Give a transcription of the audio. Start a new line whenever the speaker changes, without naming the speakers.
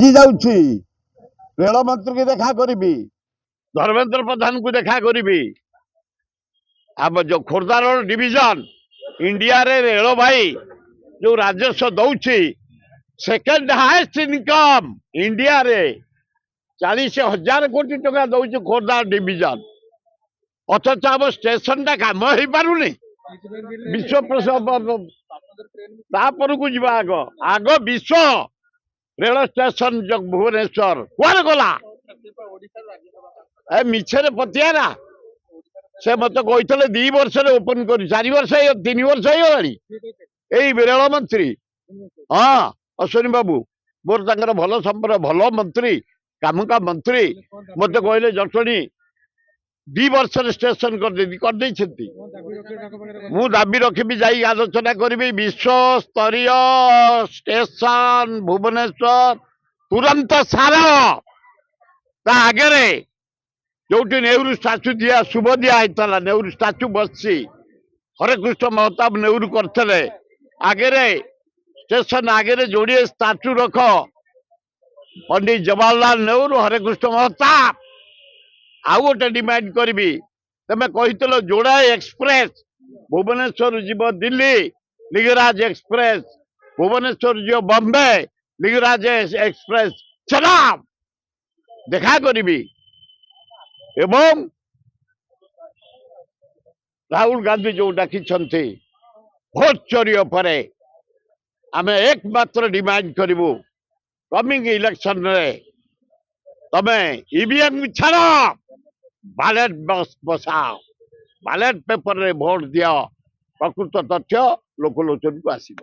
ଯାଉଛି ରେଳ ମନ୍ତ୍ରୀକୁ ଦେଖା କରିବି, ଧର୍ମେନ୍ଦ୍ର ପ୍ରଧାନକୁ ଦେଖା କରିବି। ଆମ ଯୋଉ ଖୋର୍ଦ୍ଧା ରୋଡ ଡିଭିଜନ ଇଣ୍ଡିଆରେ ରେଳବାଇ ଯୋଉ ରାଜସ୍ୱ ଦଉଛି ସେକେଣ୍ଡ ହାଏଷ୍ଟ ଇନକମ ଇଣ୍ଡିଆରେ 40,000 କୋଟି ଟଙ୍କା ଦଉଛି ଖୋର୍ଦ୍ଧା ଡିଭିଜନ। ଅଥଚ ଆମ ଷ୍ଟେସନଟା କାମ ହେଇପାରୁନି। ବିଶ୍ୱ ତାପରକୁ ଯିବା ଆଗ ବିଶ୍ୱ ରେଳ ଷ୍ଟେସନ ଭୁବନେଶ୍ୱର କୁଆଡେ ଗଲା? ଏ ମିଛରେ ପତିଆରା ସେ ମତେ କହିଥିଲେ 2 ବର୍ଷରେ ଓପନ କରି 4 ବର୍ଷ 3 ବର୍ଷ ହେଇଗଲାଣି। ଏଇ ରେଳ ମନ୍ତ୍ରୀ ହଁ ଅଶ୍ୱିନୀ ବାବୁ ମୋର ତାଙ୍କର ଭଲ ସମ୍ପର୍କ, ଭଲ ମନ୍ତ୍ରୀ, କାମୁକା ମନ୍ତ୍ରୀ। ମତେ କହିଲେ ଜଟଣୀ 2 ବର୍ଷରେ ଷ୍ଟେସନ କରିଦେଇଛନ୍ତି। ମୁଁ ଦାବି ରଖିବି, ଯାଇ ଆଲୋଚନା କରିବି ବିଶ୍ୱସ୍ତରୀୟ ଷ୍ଟେସନ ଭୁବନେଶ୍ୱର ତୁରନ୍ତ ସାର। ତା ଆଗରେ ଯୋଉଠି ନେହେରୁ ଷ୍ଟାଚୁ ଶୁଭ ଦିଆ ହେଇଥିଲା, ନେହେରୁ ଷ୍ଟାଚୁ ବସିଛି, ହରେକୃଷ୍ଣ ମହତାବ ନେହେରୁ କରିଥିଲେ। ଆଗରେ ଷ୍ଟେସନ ଆଗରେ ଯୋଡ଼ିଏ ଷ୍ଟାଚୁ ରଖ, ପଣ୍ଡିତ ଜବାହରଲାଲ ନେହେରୁ, ହରେକୃଷ୍ଣ ମହତାବ। ଆଉ ଗୋଟେ ଡିମାଣ୍ଡ କରିବି, ତମେ କହିଥିଲ ଯୋଡାଏ ଏକ୍ସପ୍ରେସ ଭୁବନେଶ୍ୱର ଯିବ ଦିଲ୍ଲୀ, ଲିଙ୍ଗରାଜ ଏକ୍ସପ୍ରେସ, ଭୁବନେଶ୍ୱର ଯିବ ବମ୍ବେ, ଲିଙ୍ଗରାଜ ଏକ୍ସପ୍ରେସ। ଚଲା ଦେଖା କରିବି। ଏବଂ ରାହୁଲ ଗାନ୍ଧୀ ଯୋଉ ଡାକିଛନ୍ତି ଭୋଟ ଚୋରି ଉପରେ ଆମେ ଏକମାତ୍ର ଡିମାଣ୍ଡ କରିବୁ, କମିଂ ଇଲେକ୍ସନରେ ତମେ ଇଭିଏମ ଛାଡ, ବାଲେଟ ବସାଅ, ବାଲେଟ ପେପରରେ ଭୋଟ ଦିଅ। ପ୍ରକୃତ ତଥ୍ୟ ଲୋକଲୋଚନକୁ ଆସିବ।